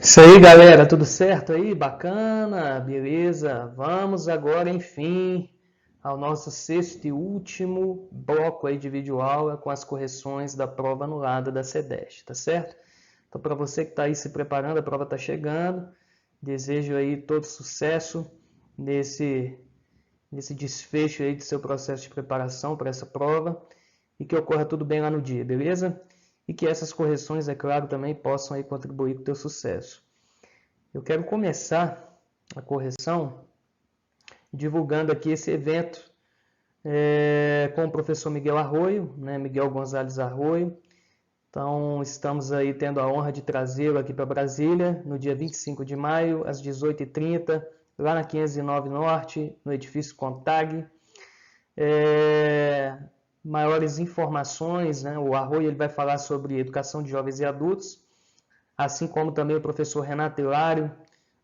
Isso aí, galera, tudo certo aí? Bacana, beleza? Vamos agora, enfim, ao nosso sexto e último bloco aí de videoaula com as correções da prova anulada da SEDEST, tá certo? Então, para você que está aí se preparando, a prova está chegando. Desejo aí todo sucesso nesse, nesse desfecho aí do seu processo de preparação para essa prova e que ocorra tudo bem lá no dia, beleza? E que essas correções, é claro, também possam aí contribuir com o teu sucesso. Eu quero começar a correção divulgando aqui esse evento com o professor Miguel Arroio, né, Miguel Gonzalez Arroio. Então, estamos aí tendo a honra de trazê-lo aqui para Brasília, no dia 25 de maio, às 18h30, lá na 509 Norte, no edifício Contag. Maiores informações, né, o Arroio ele vai falar sobre educação de jovens e adultos, assim como também o professor Renato Hilário,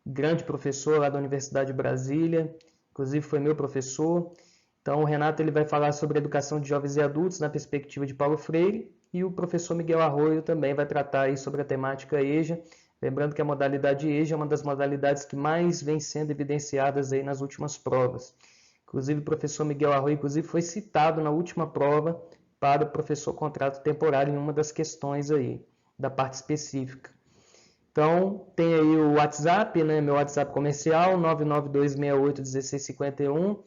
grande professor lá da Universidade de Brasília, inclusive foi meu professor. Então, o Renato ele vai falar sobre educação de jovens e adultos na perspectiva de Paulo Freire, e o professor Miguel Arroio também vai tratar aí sobre a temática EJA, lembrando que a modalidade EJA é uma das modalidades que mais vem sendo evidenciadas aí nas últimas provas. Inclusive, o professor Miguel Arroio foi citado na última prova para o professor contrato temporário em uma das questões aí, da parte específica. Então, tem aí o WhatsApp, né? Meu WhatsApp comercial, 992681651.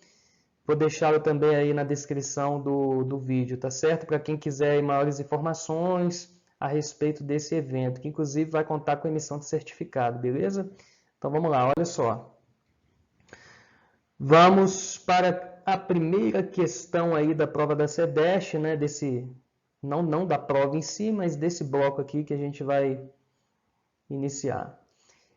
Vou deixá-lo também aí na descrição do vídeo, tá certo? Para quem quiser maiores informações a respeito desse evento, que inclusive vai contar com emissão de certificado, beleza? Então vamos lá, olha só. Vamos para a primeira questão aí da prova da SEDEST, né? Não da prova em si, mas desse bloco aqui que a gente vai iniciar.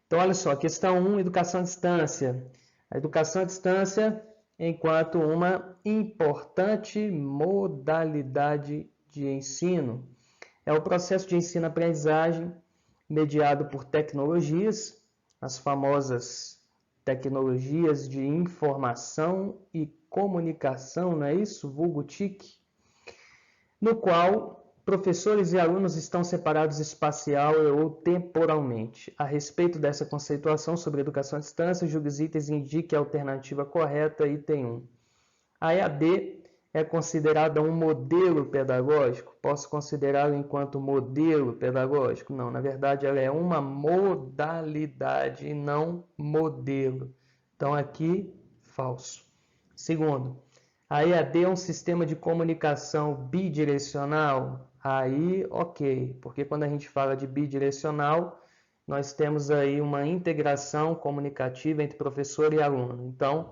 Então, olha só, questão 1, educação à distância. A educação à distância enquanto uma importante modalidade de ensino. É o processo de ensino-aprendizagem mediado por tecnologias, as famosas tecnologias de informação e comunicação, não é isso? Vulgo TIC, no qual professores e alunos estão separados espacial ou temporalmente. A respeito dessa conceituação sobre educação à distância, julgue os itens e indique a alternativa correta, item 1. A EAD é considerada um modelo pedagógico? Posso considerá-la enquanto modelo pedagógico? Não, na verdade ela é uma modalidade e não modelo. Então aqui, falso. Segundo, a EAD é um sistema de comunicação bidirecional? Aí, ok, porque quando a gente fala de bidirecional, nós temos aí uma integração comunicativa entre professor e aluno. Então,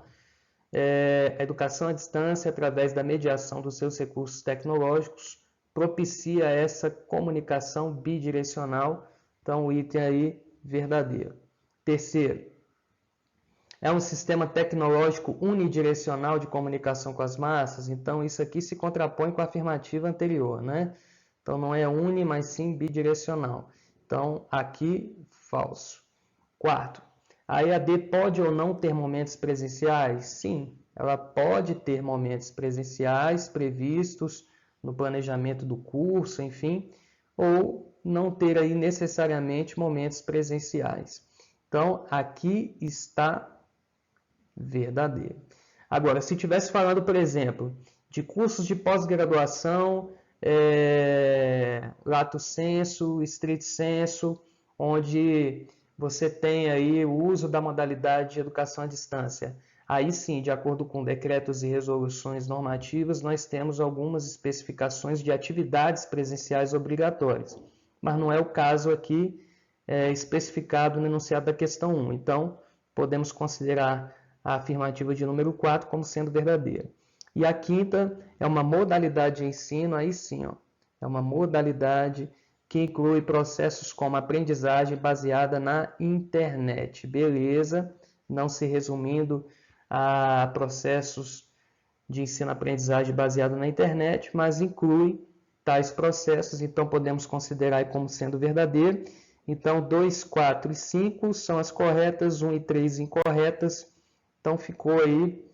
a educação à distância, através da mediação dos seus recursos tecnológicos, propicia essa comunicação bidirecional. Então, o item aí, verdadeiro. Terceiro, é um sistema tecnológico unidirecional de comunicação com as massas, então isso aqui se contrapõe com a afirmativa anterior, né? Então não é uni, mas sim bidirecional. Então aqui, falso. Quarto, a EAD pode ou não ter momentos presenciais? Sim, ela pode ter momentos presenciais previstos no planejamento do curso, enfim, ou não ter aí necessariamente momentos presenciais. Então aqui está verdadeiro. Agora, se estivesse falando, por exemplo, de cursos de pós-graduação, lato sensu, stricto sensu, onde você tem aí o uso da modalidade de educação à distância. Aí sim, de acordo com decretos e resoluções normativas, nós temos algumas especificações de atividades presenciais obrigatórias, mas não é o caso aqui especificado no enunciado da questão 1. Então, podemos considerar a afirmativa de número 4 como sendo verdadeira. E a quinta é uma modalidade de ensino, aí sim, ó, é uma modalidade que inclui processos como aprendizagem baseada na internet. Beleza, não se resumindo a processos de ensino-aprendizagem baseado na internet, mas inclui tais processos, então podemos considerar como sendo verdadeiro. Então, 2, 4 e 5 são as corretas, 1 e 3 incorretas. Então, ficou aí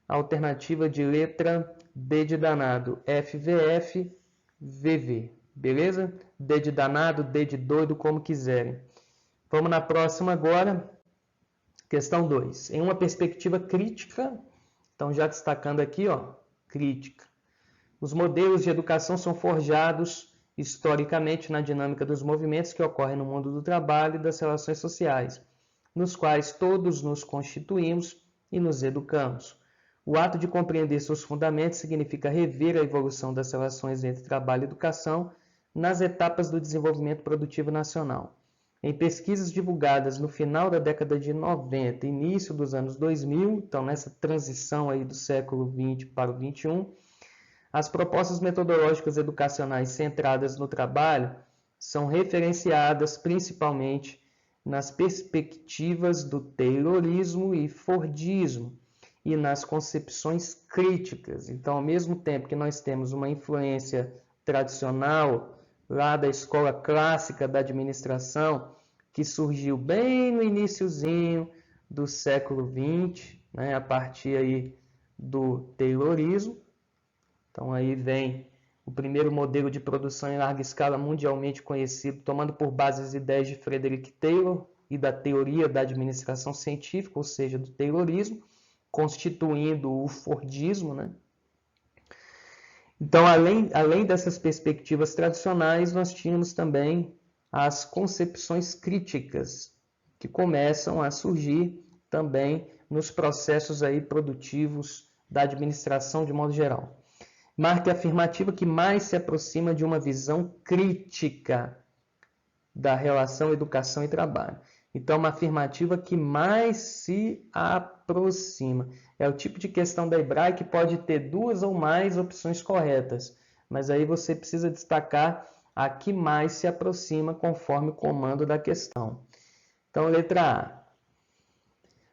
a alternativa de letra D de danado, FVF, VV. Beleza? D de danado, D de doido, como quiserem. Vamos na próxima agora, questão 2. Em uma perspectiva crítica, então já destacando aqui, ó, crítica. Os modelos de educação são forjados historicamente na dinâmica dos movimentos que ocorrem no mundo do trabalho e das relações sociais, nos quais todos nos constituímos e nos educamos. O ato de compreender seus fundamentos significa rever a evolução das relações entre trabalho e educação nas etapas do desenvolvimento produtivo nacional. Em pesquisas divulgadas no final da década de 90 e início dos anos 2000, então nessa transição aí do século 20 para o 21, as propostas metodológicas educacionais centradas no trabalho são referenciadas principalmente nas perspectivas do Taylorismo e Fordismo e nas concepções críticas. Então, ao mesmo tempo que nós temos uma influência tradicional lá da escola clássica da administração, que surgiu bem no iniciozinho do século XX, né, a partir aí do Taylorismo. Então aí vem o primeiro modelo de produção em larga escala mundialmente conhecido, tomando por base as ideias de Frederick Taylor e da teoria da administração científica, ou seja, do Taylorismo, constituindo o Fordismo, né? Então, além dessas perspectivas tradicionais, nós tínhamos também as concepções críticas, que começam a surgir também nos processos aí produtivos da administração de modo geral. Marque a afirmativa que mais se aproxima de uma visão crítica da relação educação e trabalho. Então, uma afirmativa que mais se aproxima. É o tipo de questão da EBRAE que pode ter duas ou mais opções corretas, mas aí você precisa destacar a que mais se aproxima conforme o comando da questão. Então, letra A.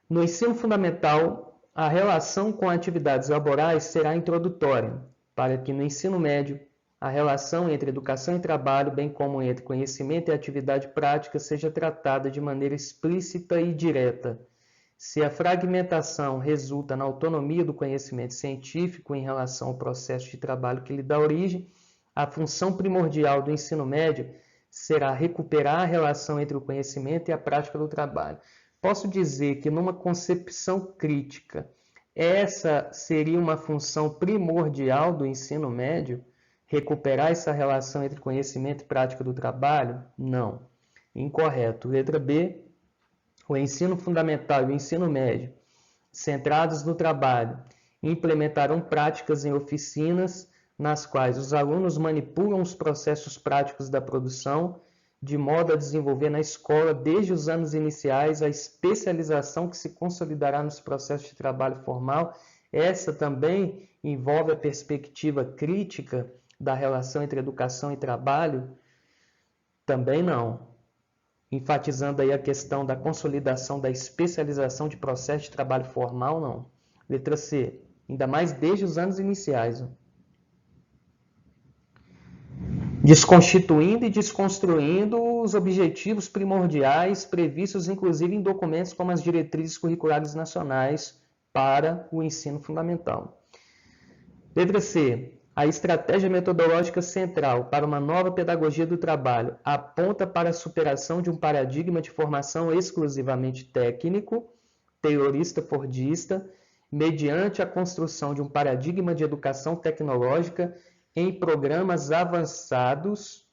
No ensino fundamental, a relação com atividades laborais será introdutória, para que no ensino médio a relação entre educação e trabalho, bem como entre conhecimento e atividade prática, seja tratada de maneira explícita e direta. Se a fragmentação resulta na autonomia do conhecimento científico em relação ao processo de trabalho que lhe dá origem, a função primordial do ensino médio será recuperar a relação entre o conhecimento e a prática do trabalho. Posso dizer que numa concepção crítica, essa seria uma função primordial do ensino médio? Recuperar essa relação entre conhecimento e prática do trabalho? Não. Incorreto. Letra B. O ensino fundamental e o ensino médio, centrados no trabalho, implementarão práticas em oficinas nas quais os alunos manipulam os processos práticos da produção, de modo a desenvolver na escola, desde os anos iniciais, a especialização que se consolidará nos processos de trabalho formal. Essa também envolve a perspectiva crítica da relação entre educação e trabalho? Também não. Enfatizando aí a questão da consolidação da especialização de processo de trabalho formal, não. Letra C. Ainda mais desde os anos iniciais. Desconstituindo e desconstruindo os objetivos primordiais previstos, inclusive, em documentos como as diretrizes curriculares nacionais para o ensino fundamental. Letra C. A estratégia metodológica central para uma nova pedagogia do trabalho aponta para a superação de um paradigma de formação exclusivamente técnico, taylorista-fordista, mediante a construção de um paradigma de educação tecnológica em programas avançados,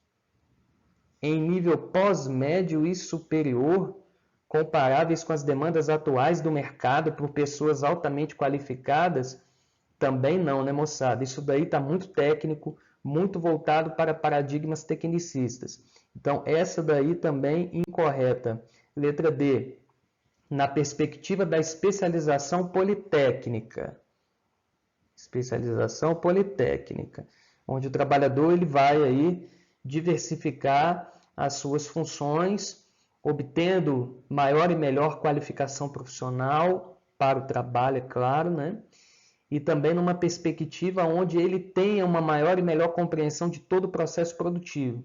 em nível pós-médio e superior, comparáveis com as demandas atuais do mercado por pessoas altamente qualificadas. Também não, né, moçada? Isso daí está muito técnico, muito voltado para paradigmas tecnicistas. Então, essa daí também incorreta. Letra D. Na perspectiva da especialização politécnica. Especialização politécnica, onde o trabalhador ele vai aí diversificar as suas funções, obtendo maior e melhor qualificação profissional para o trabalho, é claro, né? E também numa perspectiva onde ele tenha uma maior e melhor compreensão de todo o processo produtivo.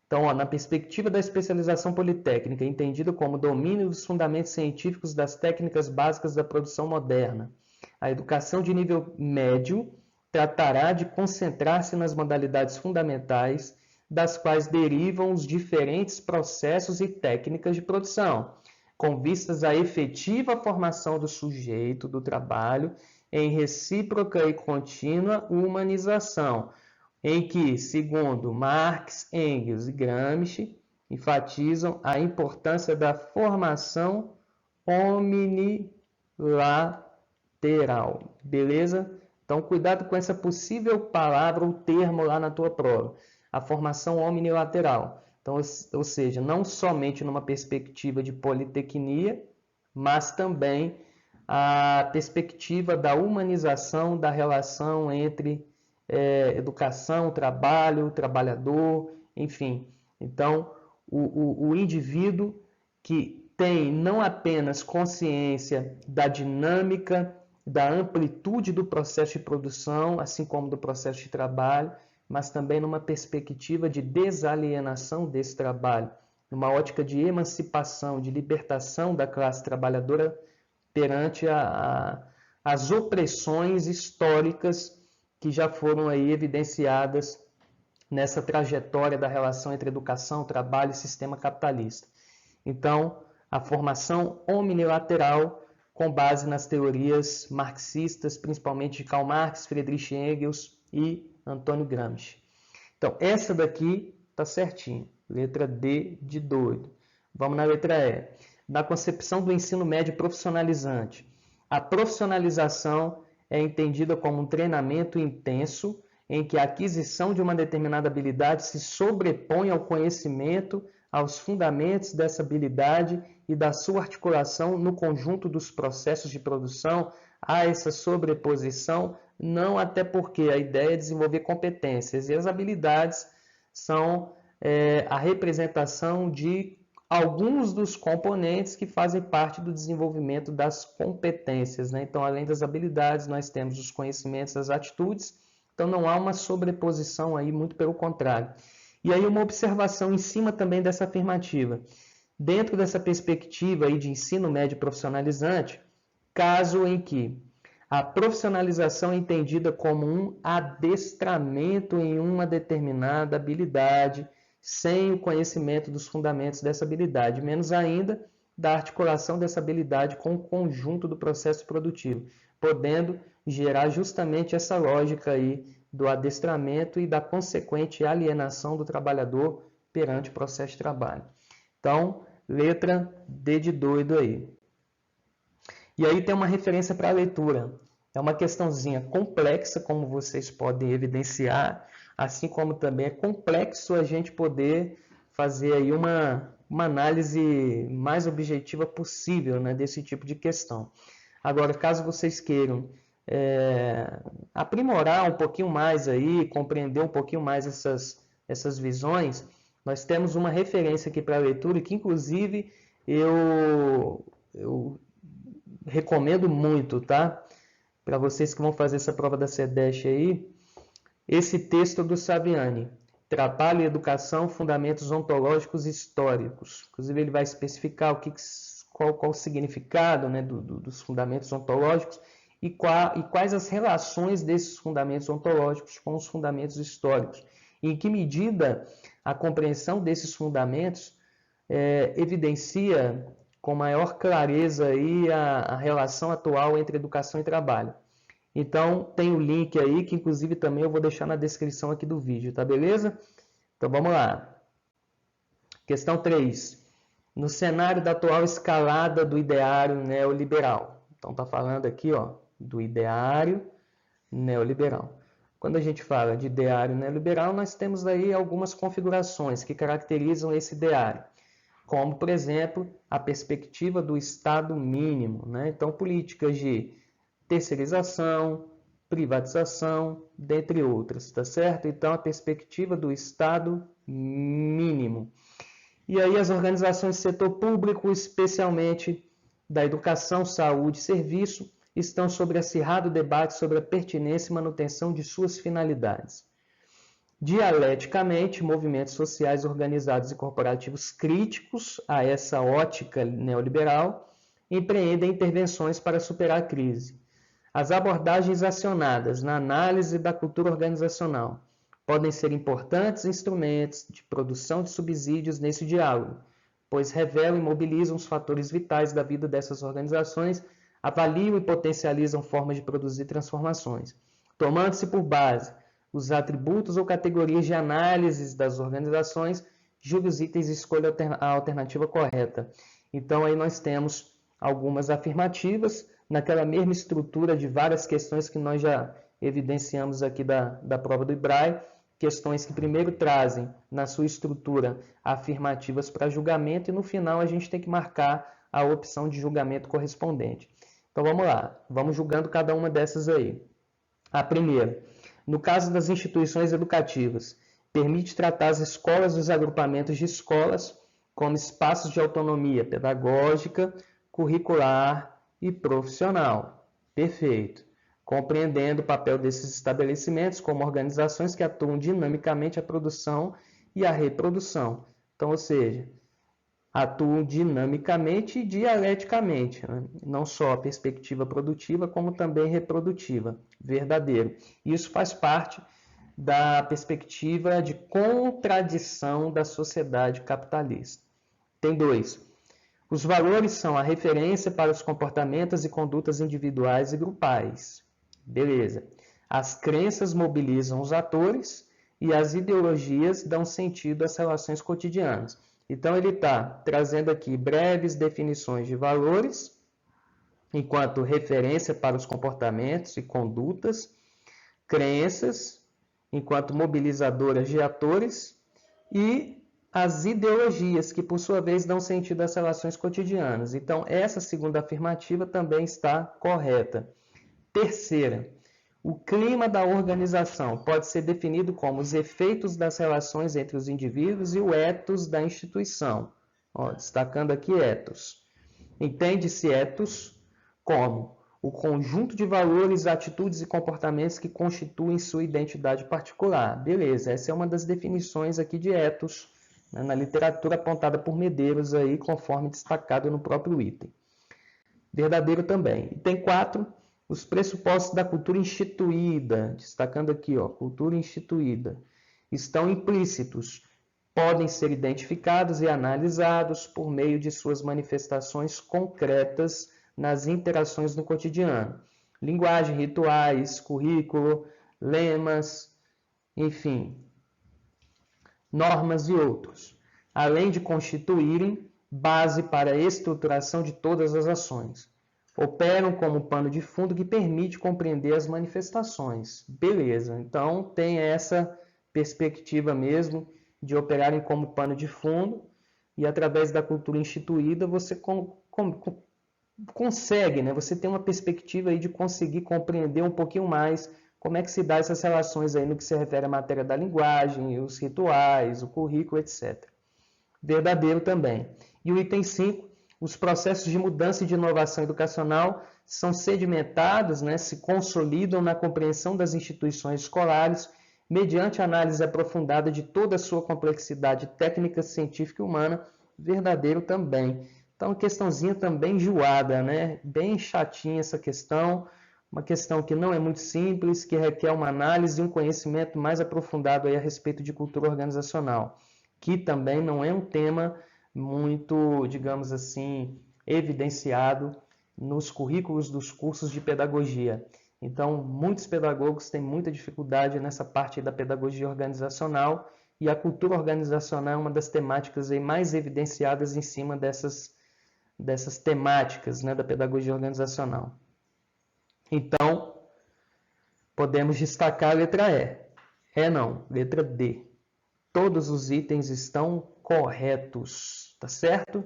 Então, na perspectiva da especialização politécnica, entendida como domínio dos fundamentos científicos das técnicas básicas da produção moderna, a educação de nível médio tratará de concentrar-se nas modalidades fundamentais das quais derivam os diferentes processos e técnicas de produção, com vistas à efetiva formação do sujeito do trabalho em recíproca e contínua humanização, em que, segundo Marx, Engels e Gramsci, enfatizam a importância da formação omnilateral. Beleza? Então, cuidado com essa possível palavra ou termo lá na tua prova. A formação omnilateral. Então, ou seja, não somente numa perspectiva de politecnia, mas também a perspectiva da humanização da relação entre educação, trabalho, trabalhador, enfim. Então, o indivíduo que tem não apenas consciência da dinâmica, da amplitude do processo de produção, assim como do processo de trabalho, mas também numa perspectiva de desalienação desse trabalho, numa ótica de emancipação, de libertação da classe trabalhadora perante as opressões históricas que já foram aí evidenciadas nessa trajetória da relação entre educação, trabalho e sistema capitalista. Então, a formação omnilateral com base nas teorias marxistas, principalmente de Karl Marx, Friedrich Engels e Antônio Gramsci. Então, essa daqui está certinho. Letra D de doido. Vamos na letra E. Na concepção do ensino médio profissionalizante, a profissionalização é entendida como um treinamento intenso em que a aquisição de uma determinada habilidade se sobrepõe ao conhecimento, aos fundamentos dessa habilidade e da sua articulação no conjunto dos processos de produção. Há essa sobreposição, não até porque a ideia é desenvolver competências e as habilidades são a representação de alguns dos componentes que fazem parte do desenvolvimento das competências, né? Então, além das habilidades, nós temos os conhecimentos, as atitudes. Então, não há uma sobreposição aí, muito pelo contrário. E aí, uma observação em cima também dessa afirmativa. Dentro dessa perspectiva aí de ensino médio profissionalizante, caso em que a profissionalização é entendida como um adestramento em uma determinada habilidade, sem o conhecimento dos fundamentos dessa habilidade, menos ainda da articulação dessa habilidade com o conjunto do processo produtivo, podendo gerar justamente essa lógica aí do adestramento e da consequente alienação do trabalhador perante o processo de trabalho. Então, letra D de doido aí. E aí tem uma referência para a leitura. É uma questãozinha complexa, como vocês podem evidenciar, assim como também é complexo a gente poder fazer aí uma análise mais objetiva possível, né, desse tipo de questão. Agora, caso vocês queiram aprimorar um pouquinho mais aí, compreender um pouquinho mais essas visões, nós temos uma referência aqui para a leitura que, inclusive, eu recomendo muito, tá? Para vocês que vão fazer essa prova da SEDESH aí, esse texto do Saviani, Trabalho e Educação, Fundamentos Ontológicos e Históricos. Inclusive, ele vai especificar qual o significado, né, dos fundamentos ontológicos e quais as relações desses fundamentos ontológicos com os fundamentos históricos. E em que medida a compreensão desses fundamentos evidencia com maior clareza aí a relação atual entre educação e trabalho. Então, tem o link aí, que inclusive também eu vou deixar na descrição aqui do vídeo, tá beleza? Então, vamos lá. Questão 3. No cenário da atual escalada do ideário neoliberal. Então, tá falando aqui, ó, do ideário neoliberal. Quando a gente fala de ideário neoliberal, nós temos aí algumas configurações que caracterizam esse ideário, como, por exemplo, a perspectiva do Estado mínimo, né? Então, políticas de terceirização, privatização, dentre outras, tá certo? Então, a perspectiva do Estado mínimo. E aí as organizações do setor público, especialmente da educação, saúde e serviço, estão sob acirrado debate sobre a pertinência e manutenção de suas finalidades. Dialeticamente, movimentos sociais organizados e corporativos críticos a essa ótica neoliberal empreendem intervenções para superar a crise. As abordagens acionadas na análise da cultura organizacional podem ser importantes instrumentos de produção de subsídios nesse diálogo, pois revelam e mobilizam os fatores vitais da vida dessas organizações, avaliam e potencializam formas de produzir transformações, tomando-se por base os atributos ou categorias de análise das organizações, julgue os itens e escolha a alternativa correta. Então, aí nós temos algumas afirmativas naquela mesma estrutura de várias questões que nós já evidenciamos aqui da prova do IBRAE, questões que primeiro trazem na sua estrutura afirmativas para julgamento e no final a gente tem que marcar a opção de julgamento correspondente. Então vamos lá, vamos julgando cada uma dessas aí. A primeira, no caso das instituições educativas, permite tratar as escolas e os agrupamentos de escolas como espaços de autonomia pedagógica, curricular e profissional. Perfeito. Compreendendo o papel desses estabelecimentos como organizações que atuam dinamicamente a produção e a reprodução. Então, ou seja, atuam dinamicamente e dialeticamente, né? Não só a perspectiva produtiva, como também reprodutiva, verdadeiro. Isso faz parte da perspectiva de contradição da sociedade capitalista. Tem dois. Os valores são a referência para os comportamentos e condutas individuais e grupais. Beleza. As crenças mobilizam os atores e as ideologias dão sentido às relações cotidianas. Então, ele está trazendo aqui breves definições de valores, enquanto referência para os comportamentos e condutas, crenças, enquanto mobilizadoras de atores, e as ideologias, que por sua vez dão sentido às relações cotidianas. Então, essa segunda afirmativa também está correta. Terceira, o clima da organização pode ser definido como os efeitos das relações entre os indivíduos e o ethos da instituição. Ó, destacando aqui ethos. Entende-se ethos como o conjunto de valores, atitudes e comportamentos que constituem sua identidade particular. Beleza, essa é uma das definições aqui de ethos, né, na literatura apontada por Medeiros, aí, conforme destacado no próprio item. Verdadeiro também. E tem 4, os pressupostos da cultura instituída, destacando aqui, ó, cultura instituída, estão implícitos, podem ser identificados e analisados por meio de suas manifestações concretas nas interações no cotidiano. Linguagem, rituais, currículo, lemas, enfim, normas e outros, além de constituírem base para a estruturação de todas as ações. Operam como pano de fundo que permite compreender as manifestações. Beleza, então tem essa perspectiva mesmo de operarem como pano de fundo e através da cultura instituída você consegue, né? Você tem uma perspectiva aí de conseguir compreender um pouquinho mais como é que se dá essas relações aí no que se refere à matéria da linguagem, os rituais, o currículo, etc. Verdadeiro também. E o item 5, os processos de mudança e de inovação educacional são sedimentados, né, se consolidam na compreensão das instituições escolares mediante análise aprofundada de toda a sua complexidade técnica, científica e humana. Verdadeiro também. Então, questãozinha também enjoada, né? Bem chatinha essa questão, uma questão que não é muito simples, que requer uma análise e um conhecimento mais aprofundado aí a respeito de cultura organizacional, que também não é um tema muito, digamos assim, evidenciado nos currículos dos cursos de pedagogia. Então, muitos pedagogos têm muita dificuldade nessa parte da pedagogia organizacional e a cultura organizacional é uma das temáticas aí mais evidenciadas em cima dessas temáticas, né, da pedagogia organizacional. Então, podemos destacar a letra E. E não, letra D. Todos os itens estão corretos, tá certo?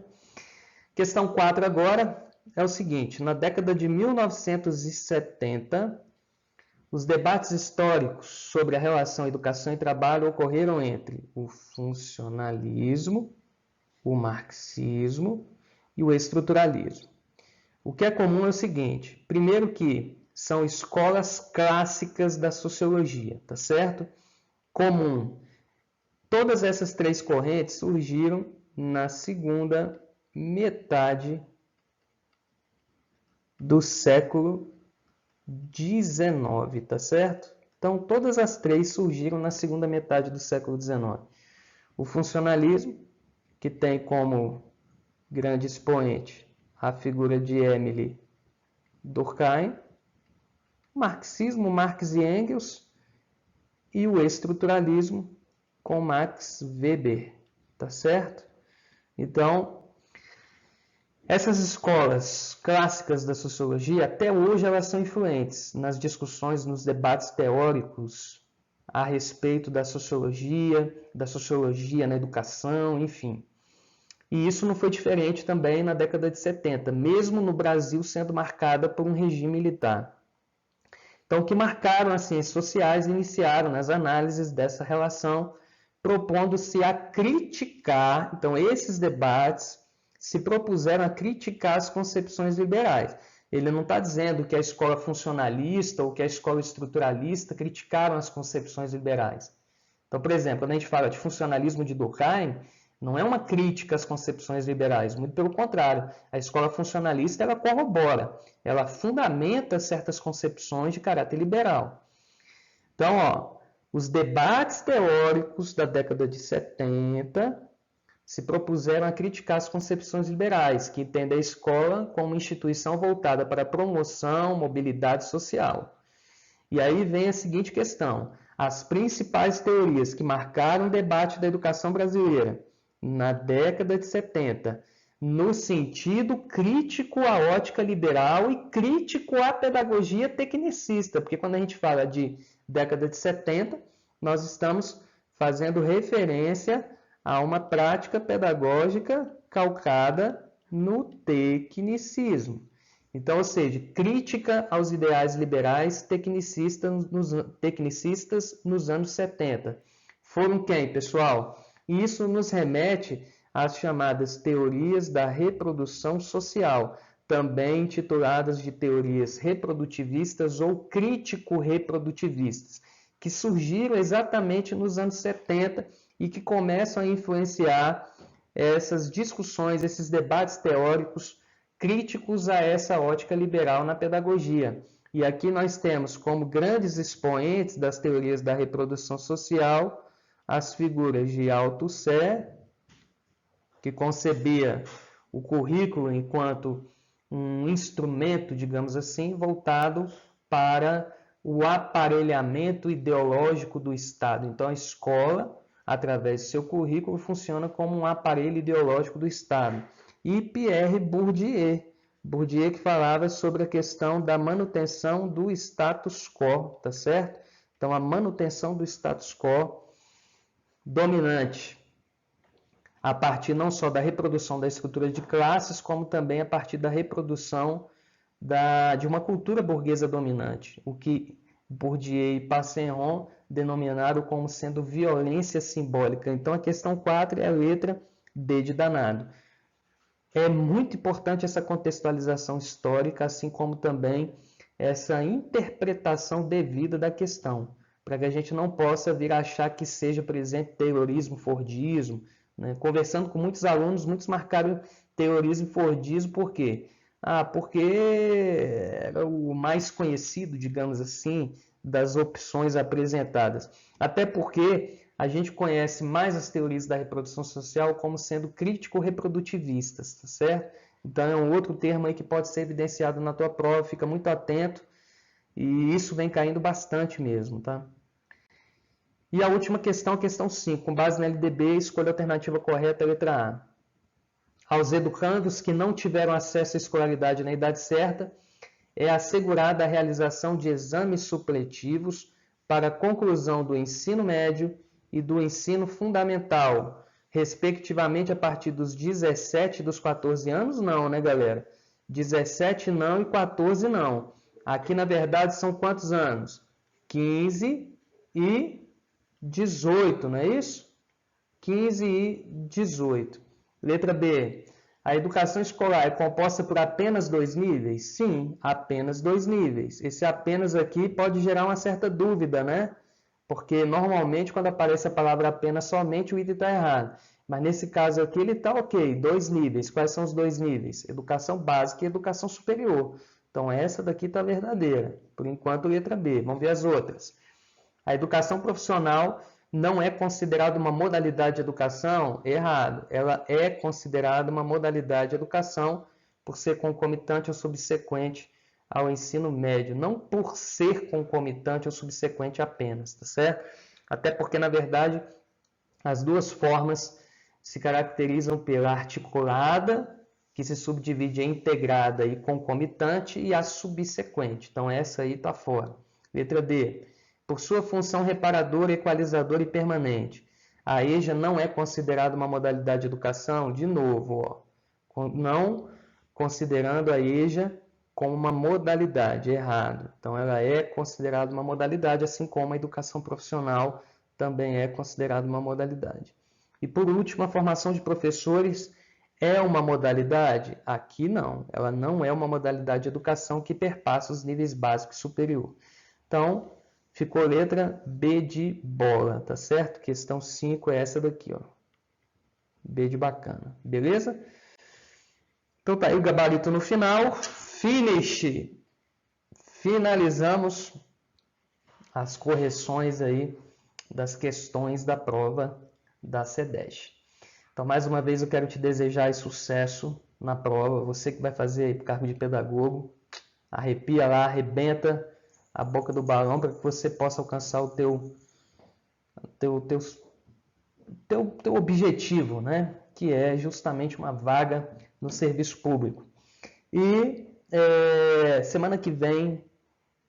Questão 4 agora é o seguinte: na década de 1970, os debates históricos sobre a relação educação e trabalho ocorreram entre o funcionalismo, o marxismo e o estruturalismo. O que é comum é o seguinte: primeiro que são escolas clássicas da sociologia, tá certo? Comum. Todas essas 3 correntes surgiram na segunda metade do século XIX, tá certo? Então, todas as três surgiram na segunda metade do século XIX. O funcionalismo, que tem como grande expoente a figura de Emile Durkheim, o marxismo, Marx e Engels, e o estruturalismo com Max Weber, tá certo? Então, essas escolas clássicas da sociologia, até hoje elas são influentes nas discussões, nos debates teóricos a respeito da sociologia na educação, enfim. E isso não foi diferente também na década de 70, mesmo no Brasil sendo marcada por um regime militar. Então, o que marcaram as ciências sociais iniciaram nas análises dessa relação, propondo-se a criticar, então esses debates se propuseram a criticar as concepções liberais. Ele não está dizendo que a escola funcionalista ou que a escola estruturalista criticaram as concepções liberais. Então, por exemplo, quando a gente fala de funcionalismo de Durkheim, não é uma crítica às concepções liberais, muito pelo contrário. A escola funcionalista ela corrobora, ela fundamenta certas concepções de caráter liberal. Então, os debates teóricos da década de 70 se propuseram a criticar as concepções liberais, que entendem a escola como uma instituição voltada para a promoção, mobilidade social. E aí vem a seguinte questão: as principais teorias que marcaram o debate da educação brasileira na década de 70, no sentido crítico à ótica liberal e crítico à pedagogia tecnicista, porque quando a gente fala de década de 70, nós estamos fazendo referência a uma prática pedagógica calcada no tecnicismo. Então, ou seja, crítica aos ideais liberais tecnicistas nos anos 70. Foram quem, pessoal? Isso nos remete às chamadas teorias da reprodução social, também intituladas de teorias reprodutivistas ou crítico-reprodutivistas, que surgiram exatamente nos anos 70 e que começam a influenciar essas discussões, esses debates teóricos críticos a essa ótica liberal na pedagogia. E aqui nós temos como grandes expoentes das teorias da reprodução social as figuras de Althusser, que concebia o currículo enquanto um instrumento, digamos assim, voltado para o aparelhamento ideológico do Estado. Então, a escola, através do seu currículo, funciona como um aparelho ideológico do Estado. E Pierre Bourdieu, que falava sobre a questão da manutenção do status quo, tá certo? Então, a manutenção do status quo dominante, a partir não só da reprodução da estrutura de classes, como também a partir da reprodução de uma cultura burguesa dominante, o que Bourdieu e Passeron denominaram como sendo violência simbólica. Então, a questão 4 é a letra D de danado. É muito importante essa contextualização histórica, assim como também essa interpretação devida da questão, para que a gente não possa vir a achar que seja, por exemplo, terrorismo, fordismo. Né? Conversando com muitos alunos, muitos marcaram terrorismo e fordismo, por quê? Porque era o mais conhecido, digamos assim, das opções apresentadas. Até porque a gente conhece mais as teorias da reprodução social como sendo crítico-reprodutivistas, tá certo? Então é um outro termo aí que pode ser evidenciado na tua prova, fica muito atento, e isso vem caindo bastante mesmo, tá? E a última questão, a questão 5, com base na LDB, escolha a alternativa correta, a letra A. Aos educandos que não tiveram acesso à escolaridade na idade certa, é assegurada a realização de exames supletivos para a conclusão do ensino médio e do ensino fundamental, respectivamente a partir dos 17 e dos 14 anos? Não, né, galera? 17 não e 14 não. Aqui, na verdade, são quantos anos? 15 e 18, não é isso? 15 e 18. Letra B. A educação escolar é composta por apenas 2 níveis? Sim, apenas 2 níveis. Esse apenas aqui pode gerar uma certa dúvida, né? Porque normalmente quando aparece a palavra apenas somente, o item está errado. Mas nesse caso aqui ele está ok, 2 níveis. Quais são os 2 níveis? Educação básica e educação superior. Então essa daqui está verdadeira. Por enquanto, letra B. Vamos ver as outras. A educação profissional não é considerada uma modalidade de educação? Errado. Ela é considerada uma modalidade de educação por ser concomitante ou subsequente ao ensino médio, não por ser concomitante ou subsequente apenas, tá certo? Até porque, na verdade, as duas formas se caracterizam pela articulada, que se subdivide em integrada e concomitante, e a subsequente. Então, essa aí está fora. Letra D. Por sua função reparadora, equalizadora e permanente, a EJA não é considerada uma modalidade de educação? De novo, ó, não considerando a EJA como uma modalidade, errado. Então, ela é considerada uma modalidade, assim como a educação profissional também é considerada uma modalidade. E, por último, a formação de professores é uma modalidade? Aqui não, ela não é uma modalidade de educação que perpassa os níveis básico e superior. Então, ficou letra B de bola, tá certo? Questão 5 é essa daqui, ó. B de bacana, beleza? Então tá aí o gabarito no final. Finish! Finalizamos as correções aí das questões da prova da CEDESH. Então, mais uma vez, eu quero te desejar sucesso na prova. Você que vai fazer o cargo de pedagogo, arrepia lá, arrebenta a boca do balão para que você possa alcançar o teu objetivo, né? Que é justamente uma vaga no serviço público. E semana que vem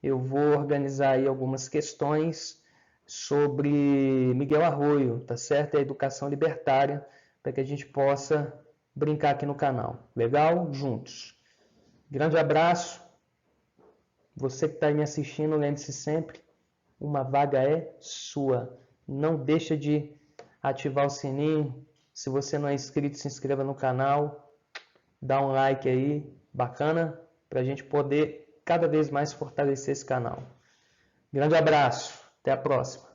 eu vou organizar aí algumas questões sobre Miguel Arroio, tá certo? E a educação libertária, para que a gente possa brincar aqui no canal. Legal? Juntos. Grande abraço. Você que está me assistindo, lembre-se sempre, uma vaga é sua. Não deixa de ativar o sininho. Se você não é inscrito, se inscreva no canal. Dá um like aí, bacana, para a gente poder cada vez mais fortalecer esse canal. Grande abraço. Até a próxima.